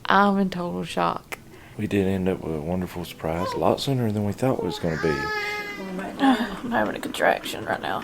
I'm in total shock. We did end up with a wonderful surprise, a lot sooner than we thought it was going to be. I'm having a contraction right now.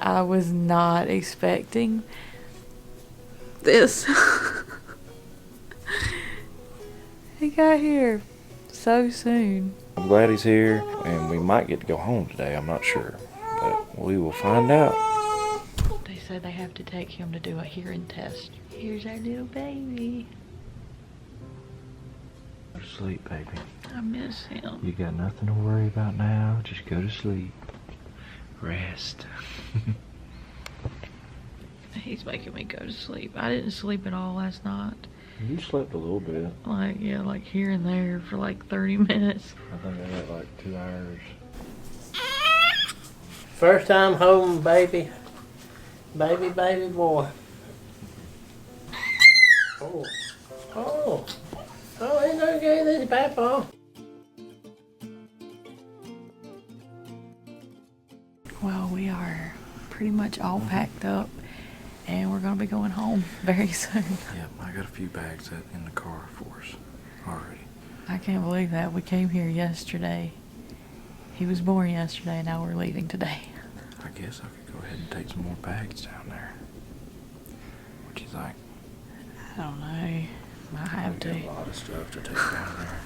I was not expecting this. He got here so soon. I'm glad he's here, and we might get to go home today. I'm not sure, but we will find out. They said they have to take him to do a hearing test. Here's our little baby. Go to sleep, baby. I miss him. You got nothing to worry about now. Just go to sleep. Rest. He's making me go to sleep. I didn't sleep at all last night. You slept a little bit. Like, yeah, like here and there for like 30 minutes. I think I got like 2 hours. First time home, baby. Baby boy. Oh. Oh. Oh, it's okay, this is Papa. Well, we are pretty much all packed up, and we're gonna be going home very soon. Yep, I got a few bags in the car for us already. I can't believe that. We came here yesterday. He was born yesterday, and now we're leaving today. I guess I could go ahead and take some more bags down there. What do you think? I don't know. I have to. We got a lot of stuff to take down there.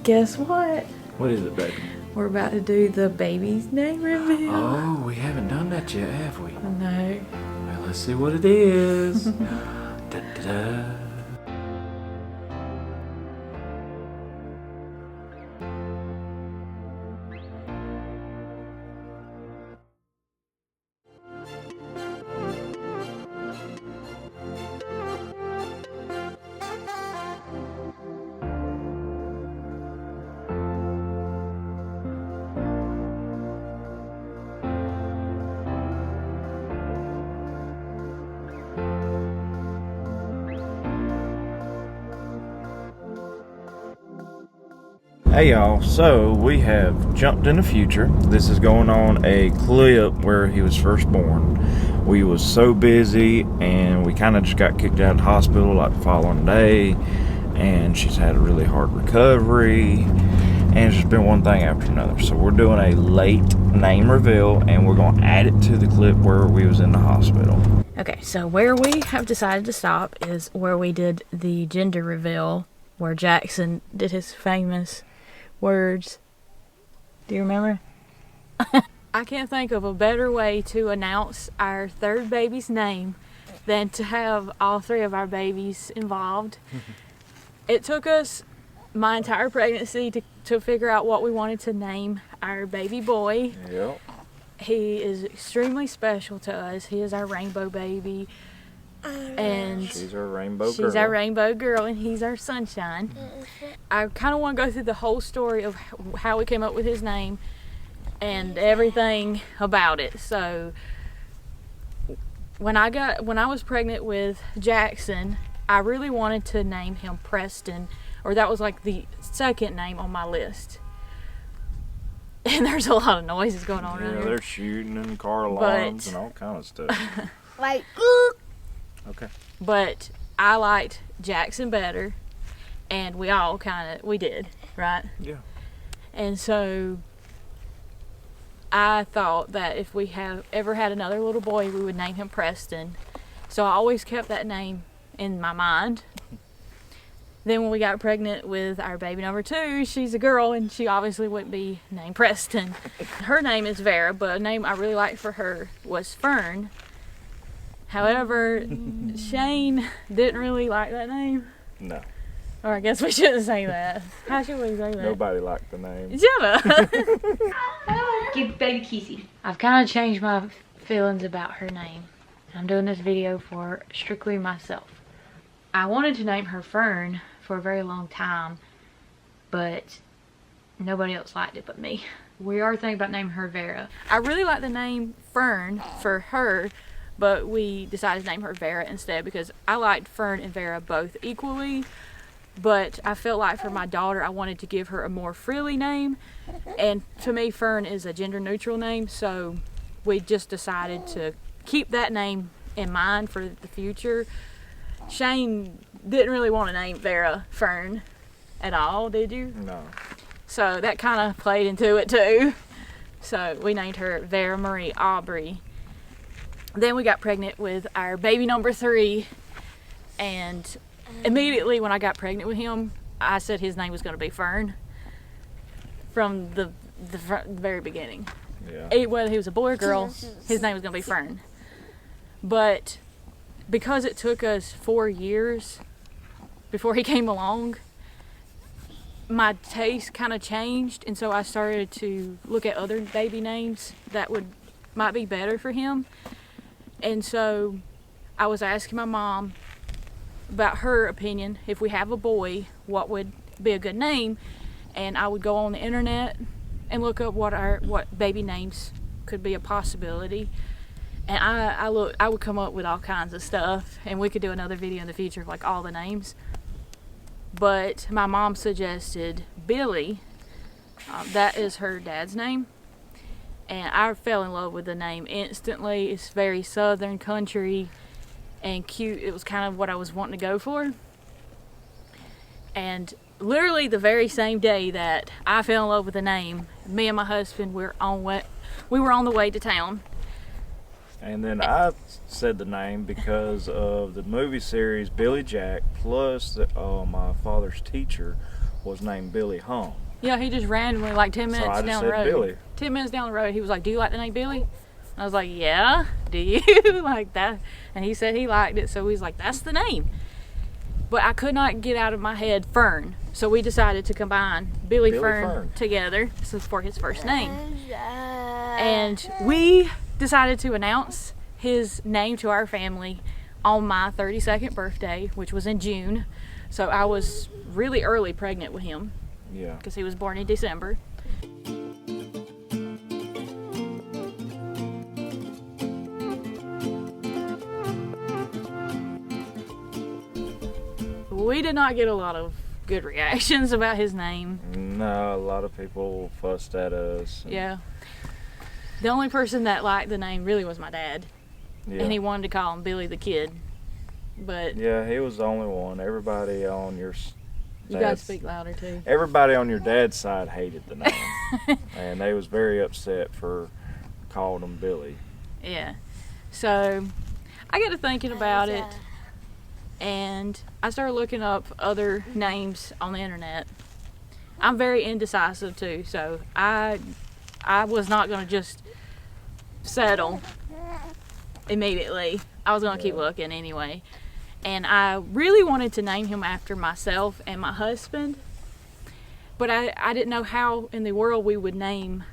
Guess what? What is it, baby? We're about to do the baby's name reveal. Oh, we haven't done that yet, have we? No. Well, let's see what it is. Da-da-da. Hey y'all, so we have jumped in the future. This is going on a clip where he was first born. We was so busy and we kind of just got kicked out of the hospital like the following day, and she's had a really hard recovery, and it's just been one thing after another. So we're doing a late name reveal, and we're going to add it to the clip where we was in the hospital. Okay, so where we have decided to stop is where we did the gender reveal, where Jackson did his famous words. Do you remember? I can't think of a better way to announce our third baby's name than to have all three of our babies involved. It took us my entire pregnancy to figure out what we wanted to name our baby boy. Yep. He is extremely special to us. He is our rainbow baby. And she's our rainbow girl. She's our rainbow girl, and he's our sunshine. I kind of want to go through the whole story of how we came up with his name and everything about it. So when I was pregnant with Jackson, I really wanted to name him Preston, or that was like the second name on my list. And there's a lot of noises going on around here. They're shooting and car alarms and all kind of stuff. Like, Okay. But I liked Jackson better, and we all we did, right? Yeah. And so I thought that if we ever had another little boy, we would name him Preston. So I always kept that name in my mind. Then when we got pregnant with our baby number 2, she's a girl, and she obviously wouldn't be named Preston. Her name is Vera, but a name I really liked for her was Fern. However, Shane didn't really like that name. No. Or I guess we shouldn't say that. How should we say that? Nobody liked the name. Shut up. give baby kissy. I've kind of changed my feelings about her name. I'm doing this video for strictly myself. I wanted to name her Fern for a very long time, but nobody else liked it but me. We are thinking about naming her Vera. I really like the name Fern for her, but we decided to name her Vera instead because I liked Fern and Vera both equally, but I felt like for my daughter I wanted to give her a more frilly name, and to me Fern is a gender neutral name, so we just decided to keep that name in mind for the future. Shane didn't really want to name Vera Fern at all, did you? No. So that kind of played into it too. So we named her Vera Marie Aubrey. Then we got pregnant with our baby number 3, and immediately when I got pregnant with him, I said his name was going to be Fern from the very beginning. Yeah. Whether he was a boy or girl, his name was going to be Fern. But because it took us 4 years before he came along, my taste kind of changed, and so I started to look at other baby names that might be better for him. And so I was asking my mom about her opinion. If we have a boy, what would be a good name? And I would go on the internet and look up what baby names could be a possibility. And I would come up with all kinds of stuff, and we could do another video in the future of like all the names. But my mom suggested Billy. That is her dad's name. And I fell in love with the name instantly. It's very southern country and cute. It was kind of what I was wanting to go for. And literally the very same day that I fell in love with the name, me and my husband we were on the way to town. And then I said the name because of the movie series Billy Jack, plus my father's teacher was named Billy Hung. Yeah, he just randomly, like 10 minutes So I just down the said road. Billy. 10 minutes down the road, he was like, "Do you like the name Billy?" And I was like, "Yeah, do you?" Like that. And he said he liked it, so he's like, "That's the name." But I could not get out of my head Fern. So we decided to combine Billy Fern together for his first name. And we decided to announce his name to our family on my 32nd birthday, which was in June. So I was really early pregnant with him. Yeah. Because he was born in December. We did not get a lot of good reactions about his name. No, a lot of people fussed at us. Yeah. The only person that liked the name really was my dad. Yeah. And he wanted to call him Billy the Kid. But yeah, he was the only one. Everybody on your you gotta speak louder too. Everybody on your dad's side hated the name. And they was very upset for calling him Billy. Yeah. So I got to thinking about it, and I started looking up other names on the internet. I'm very indecisive too, so I was not going to just settle immediately. I was going to keep looking anyway. And I really wanted to name him after myself and my husband, but I didn't know how in the world we would name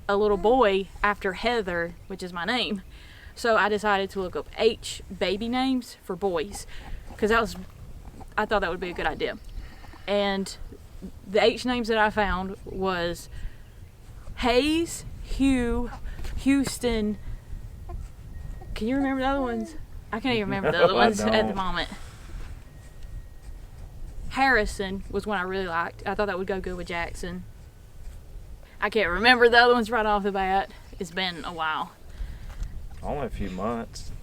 a little boy after Heather, which is my name. So I decided to look up H baby names for boys, because I thought that would be a good idea. And the H names that I found was Hayes, Hugh, Houston. Can you remember the other ones? I can't even remember the other ones at the moment. Harrison was one I really liked. I thought that would go good with Jackson. I can't remember the other ones right off the bat. It's been a while. Only a few months.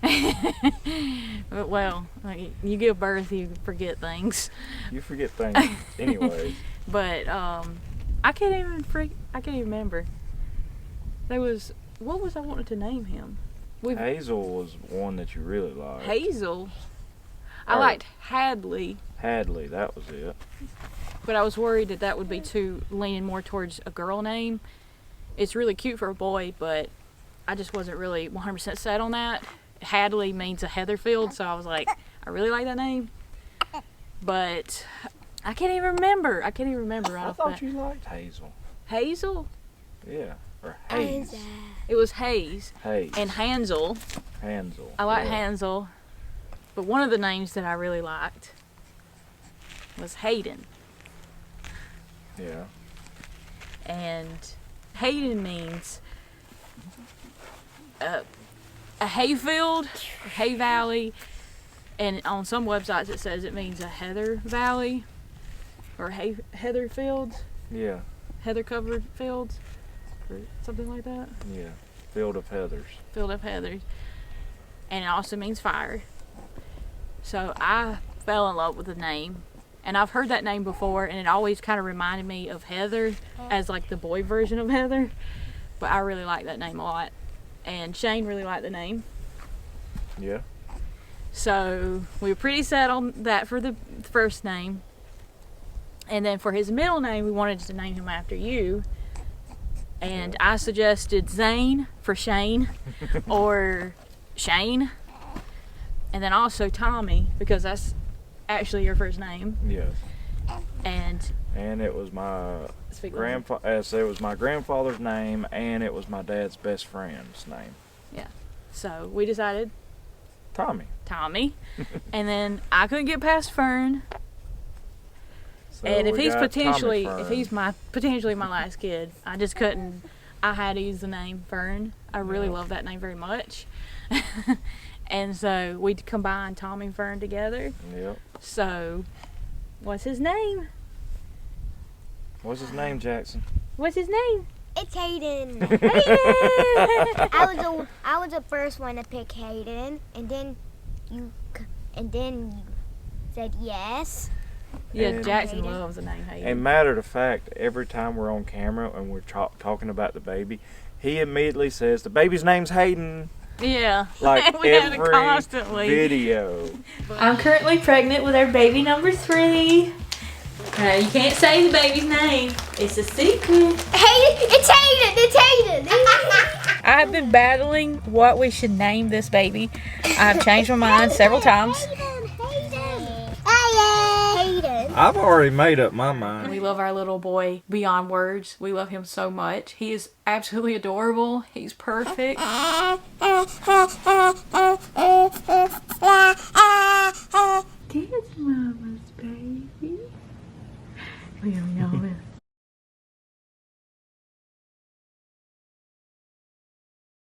But, well, you give birth, you forget things. You forget things anyway. But I can't even remember. What was I wanting to name him? Hazel was one that you really liked. Hazel. I liked Hadley. Hadley, that was it. But I was worried that would be too leaning more towards a girl name. It's really cute for a boy, but I just wasn't really 100% set on that. Hadley means a heather field, so I was like, I really like that name. But I can't even remember. Right I thought you liked Hazel. Hazel? Yeah, or Hayes. It was Hayes. Hayes. And Hansel. Hansel. I like Hansel. But one of the names that I really liked was Hayden. Yeah. And Hayden means a hayfield, hay valley, and on some websites it says it means a heather valley or heather fields, Yeah. heather covered fields, or something like that. Yeah. Field of heathers. Field of heathers. And it also means fire. So I fell in love with the name. And I've heard that name before, and it always kind of reminded me of Heather as like the boy version of Heather. But I really like that name a lot. And Shane really liked the name. Yeah. So we were pretty set on that for the first name. And then for his middle name, we wanted to name him after you. And I suggested Zane for Shane or Shane. And then also Tommy, because that's actually your first name. Yes. And it was my speak it was my grandfather's name, and it was my dad's best friend's name. Yeah. So we decided Tommy. And then I couldn't get past Fern. So And if we he's got potentially Tommy if Fern. he's potentially my last kid, I just couldn't. I had to use the name Fern. I really love that name very much. And so we combined Tommy and Fern together. Yep. So what's his name? What's his name, Jackson? What's his name? It's Hayden. Hayden! I was the first one to pick Hayden, and then you said yes. Yeah, And- Jackson Hayden. loves the name Hayden. And matter of fact, every time we're on camera and we're talking about the baby, he immediately says the baby's name's Hayden. Yeah. Like we had it every constantly. video. I'm currently pregnant with our baby number 3. You can't say the baby's name. It's a secret. Hayden, it's Hayden. It's Hayden. I've been battling what we should name this baby. I've changed my mind several times. Hayden. I've already made up my mind. We love our little boy beyond words. We love him so much. He is absolutely adorable. He's perfect.